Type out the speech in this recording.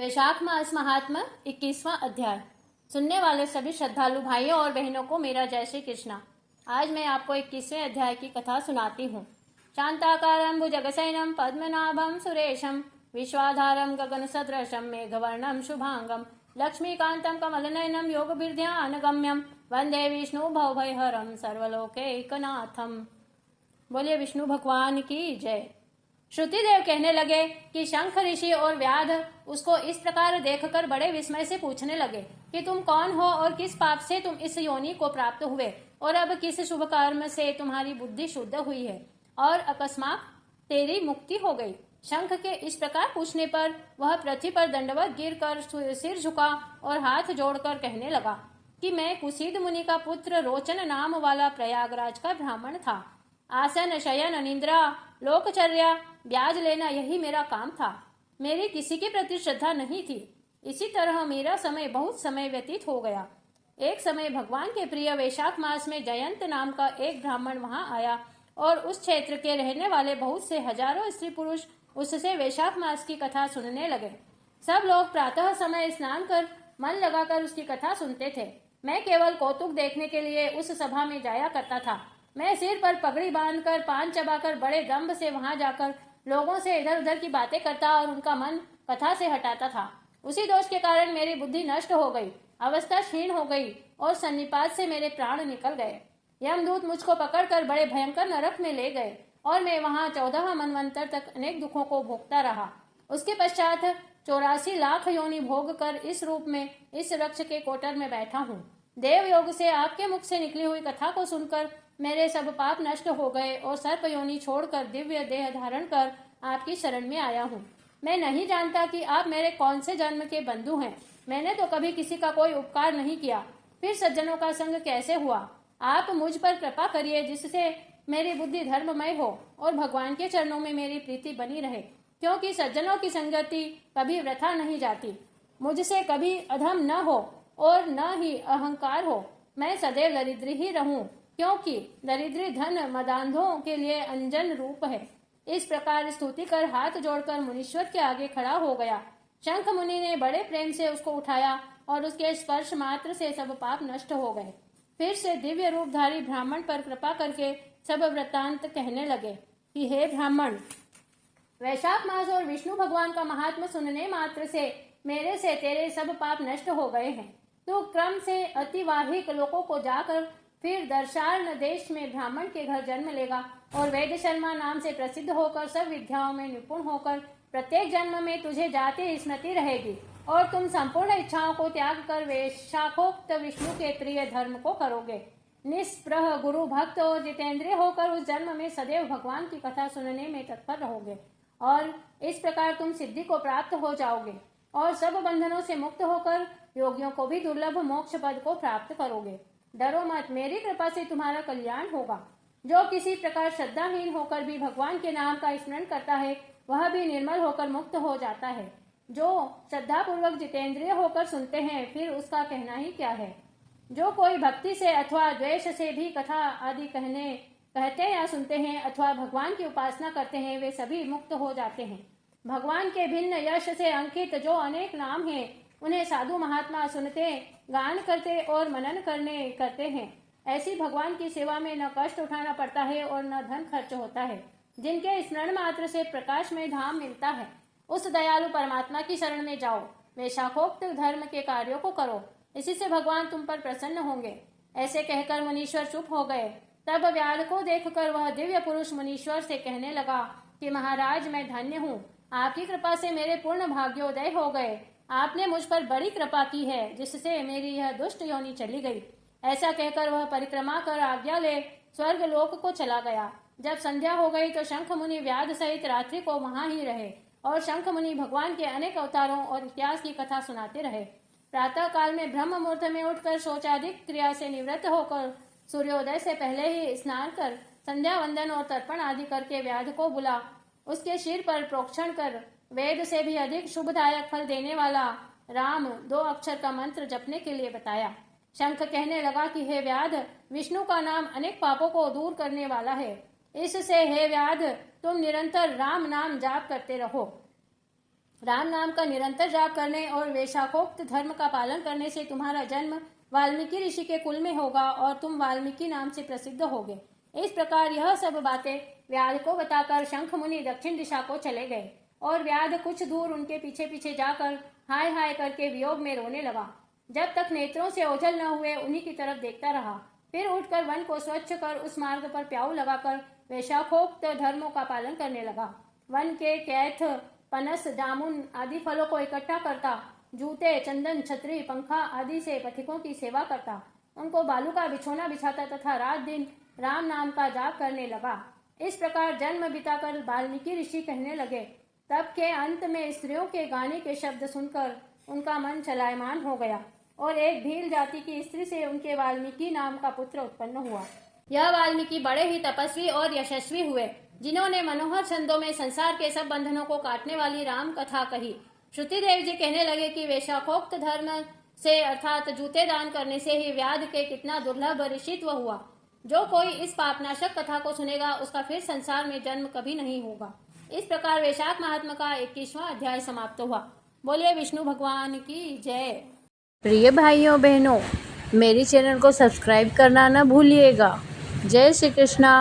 वैशाख मास महात्मा 21वां अध्याय। सुनने वाले सभी श्रद्धालु भाइयों और बहनों को मेरा जय श्री कृष्णा। आज मैं आपको 21वें अध्याय की कथा सुनाती हूँ। शांताकारं भुजगशयनं पद्मनाभं सुरेशं विश्वाधारं गगन सदृशं मेघवर्णं शुभांगं लक्ष्मीकांतं कमलनयनं योगभिर्ध्यानगम्यं वंदे विष्णु भवभयहरं सर्वलोकैकनाथम। बोलिए विष्णु भगवान की जय। श्रुतिदेव कहने लगे कि शंख ऋषि और व्याध उसको इस प्रकार देखकर बड़े विस्मय से पूछने लगे कि तुम कौन हो और किस पाप से तुम इस योनि को प्राप्त हुए और अब किस शुभ कर्म से तुम्हारी बुद्धि शुद्ध हुई है और अकस्मात तेरी मुक्ति हो गई। शंख के इस प्रकार पूछने पर वह पृथ्वी पर दंडवत गिरकर सिर झुका और हाथ जोड़कर कहने लगा कि मैं कुसीद मुनि का पुत्र रोचन नाम वाला प्रयागराज का ब्राह्मण था। आसन शयन निंद्रा लोकचर्या ब्याज लेना यही मेरा काम था। मेरी किसी के प्रति श्रद्धा नहीं थी। इसी तरह मेरा समय बहुत समय व्यतीत हो गया। एक समय भगवान के प्रिय वैशाख मास में जयंत नाम का एक ब्राह्मण वहां आया और उस क्षेत्र के रहने वाले बहुत से हजारों स्त्री पुरुष उससे वैशाख मास की कथा सुनने लगे। सब लोग प्रातः समय स्नान कर मन लगाकर उसकी कथा सुनते थे। मैं केवल कौतुक देखने के लिए उस सभा में जाया करता था। मैं सिर पर पगड़ी बांधकर पान चबाकर बड़े दम्भ से वहां जाकर लोगों से इधर उधर की बातें करता और उनका मन कथा से हटाता था। उसी दोष के कारण मेरी बुद्धि नष्ट हो गई, अवस्था क्षीण हो गई और सन्निपात से मेरे प्राण निकल गए। यमदूत मुझको पकड़कर बड़े भयंकर नरक में ले गए और मैं वहां 14 मनवंतर तक अनेक दुखों को भोगता रहा। उसके पश्चात 84 लाख योनि भोग कर इस रूप में इस वृक्ष के कोटर में बैठा हूँ। देव योग से आपके मुख से निकली हुई कथा को सुनकर मेरे सब पाप नष्ट हो गए और सर्प योनि छोड़कर दिव्य देह धारण कर आपकी शरण में आया हूँ। मैं नहीं जानता कि आप मेरे कौन से जन्म के बंधु हैं। मैंने तो कभी किसी का कोई उपकार नहीं किया, फिर सज्जनों का संग कैसे हुआ। आप मुझ पर कृपा करिए जिससे मेरी बुद्धि धर्ममय हो और भगवान के चरणों में मेरी प्रीति बनी रहे, क्योंकि सज्जनों की संगति कभी वृथा नहीं जाती। मुझसे कभी अधम न हो और न ही अहंकार हो। मैं सदैव दरिद्री ही रहूं, क्योंकि दरिद्री धन मदांधों के लिए अंजन रूप है। इस प्रकार स्तुति कर हाथ जोड़कर मुनीश्वर के आगे खड़ा हो गया। शंख मुनि ने बड़े प्रेम से उसको उठाया और उसके स्पर्श मात्र से सब पाप नष्ट हो गए। फिर से दिव्य रूपधारी ब्राह्मण पर कृपा करके सब वृत्तांत कहने लगे कि हे ब्राह्मण, वैशाख मास और विष्णु भगवान का महात्मा सुनने मात्र से मेरे से तेरे सब पाप नष्ट हो गए हैं। तू क्रम से अतिवाहिक लोकों को जाकर फिर दर्शार्ण देश में ब्राह्मण के घर जन्म लेगा और वैद्य शर्मा नाम से प्रसिद्ध होकर सब विद्याओं में निपुण होकर प्रत्येक जन्म में तुझे जाति स्मृति रहेगी और तुम संपूर्ण इच्छाओं को त्याग कर वैशाखोक्त विष्णु के प्रिय धर्म को करोगे। निष्प्रह गुरु भक्त और जितेंद्रिय होकर उस जन्म में सदैव भगवान की कथा सुनने में तत्पर रहोगे और इस प्रकार तुम सिद्धि को प्राप्त हो जाओगे और सब बंधनों से मुक्त होकर योगियों को भी दुर्लभ मोक्ष पद को प्राप्त करोगे। डरो मत, मेरी कृपा से तुम्हारा कल्याण होगा। जो किसी प्रकार श्रद्धाहीन होकर भी भगवान के नाम का स्मरण करता है वह भी निर्मल होकर मुक्त हो जाता है। जो श्रद्धा पूर्वक जितेंद्रिय होकर सुनते हैं फिर उसका कहना ही क्या है। जो कोई भक्ति से अथवा द्वेष से भी कथा आदि कहते या सुनते हैं अथवा भगवान की उपासना करते हैं वे सभी मुक्त हो जाते हैं। भगवान के भिन्न यश से अंकित जो अनेक नाम हैं उन्हें साधु महात्मा सुनते, गान करते और मनन करते हैं। ऐसी भगवान की सेवा में न कष्ट उठाना पड़ता है और न धन खर्च होता है। जिनके स्मरण मात्र से प्रकाश में धाम मिलता है उस दयालु परमात्मा की शरण में जाओ। वैशाखोक्त धर्म के कार्यों को करो, इसी से भगवान तुम पर प्रसन्न होंगे। ऐसे कहकर मुनीश्वर चुप हो गए। तब व्याध को देखकर वह दिव्य पुरुष मुनीश्वर से कहने लगा कि महाराज, मैं धन्य हूँ। आपकी कृपा से मेरे पूर्ण भाग्योदय हो गए। आपने मुझ पर बड़ी कृपा की है जिससे मेरी यह दुष्ट योनि चली गई। ऐसा कहकर वह परिक्रमा कर आज्ञा ले स्वर्ग लोक को चला गया। जब संध्या हो गई तो शंख मुनि व्याध सहित रात्रि को वहां ही रहे और शंख मुनि भगवान के अनेक अवतारों और इतिहास की कथा सुनाते रहे। प्रातः काल में ब्रह्म मुहूर्त में उठकर शौचादिक क्रिया से निवृत्त होकर सूर्योदय से पहले ही स्नान कर संध्या वंदन और तर्पण आदि करके व्याध को बुला उसके सिर पर प्रोक्षण कर वेद से भी अधिक शुभदायक फल देने वाला राम 2 अक्षर का मंत्र जपने के लिए बताया। शंख कहने लगा कि हे व्याध, विष्णु का नाम अनेक पापों को दूर करने वाला है। इससे हे व्याध, तुम निरंतर राम नाम जाप करते रहो। राम नाम का निरंतर जाप करने और वैशाखोक्त धर्म का पालन करने से तुम्हारा जन्म वाल्मीकि ऋषि के कुल में होगा और तुम वाल्मीकि नाम से प्रसिद्ध होगे। इस प्रकार यह सब बातें व्याध को बताकर शंख मुनि दक्षिण दिशा को चले गए और व्याध कुछ दूर उनके पीछे पीछे जाकर हाय हाय करके वियोग में रोने लगा। जब तक नेत्रों से ओझल न हुए उन्हीं की तरफ देखता रहा। फिर उठकर वन को स्वच्छ कर उस मार्ग पर प्याऊ लगाकर वैशाखोक्त धर्मों का पालन करने लगा। वन के कैथ, पनस, जामुन आदि फलों को इकट्ठा करता, जूते, चंदन, छतरी, पंखा आदि से पथिकों की सेवा करता, उनको बालू का बिछोना बिछाता तथा रात दिन राम नाम का जाप करने लगा। इस प्रकार जन्म बिताकर वाल्मीकि ऋषि कहने लगे। तब के अंत में स्त्रियों के गाने के शब्द सुनकर उनका मन चलायमान हो गया और एक भील जाति की स्त्री से उनके वाल्मीकि नाम का पुत्र उत्पन्न हुआ। यह वाल्मीकि बड़े ही तपस्वी और यशस्वी हुए, जिन्होंने मनोहर छंदों में संसार के सब बंधनों को काटने वाली राम कथा कही। श्रुतिदेव जी कहने लगे कि वैशाखोक्त धर्म से अर्थात जूते दान करने से ही व्याध के कितना दुर्लभ ऋषित्व हुआ। जो कोई इस पापनाशक कथा को सुनेगा उसका फिर संसार में जन्म कभी नहीं होगा। इस प्रकार वैशाख महात्मा का 21वां अध्याय समाप्त हुआ। बोलिए विष्णु भगवान की जय। प्रिय भाइयों बहनों, मेरी चैनल को सब्सक्राइब करना न भूलिएगा। जय श्री कृष्णा।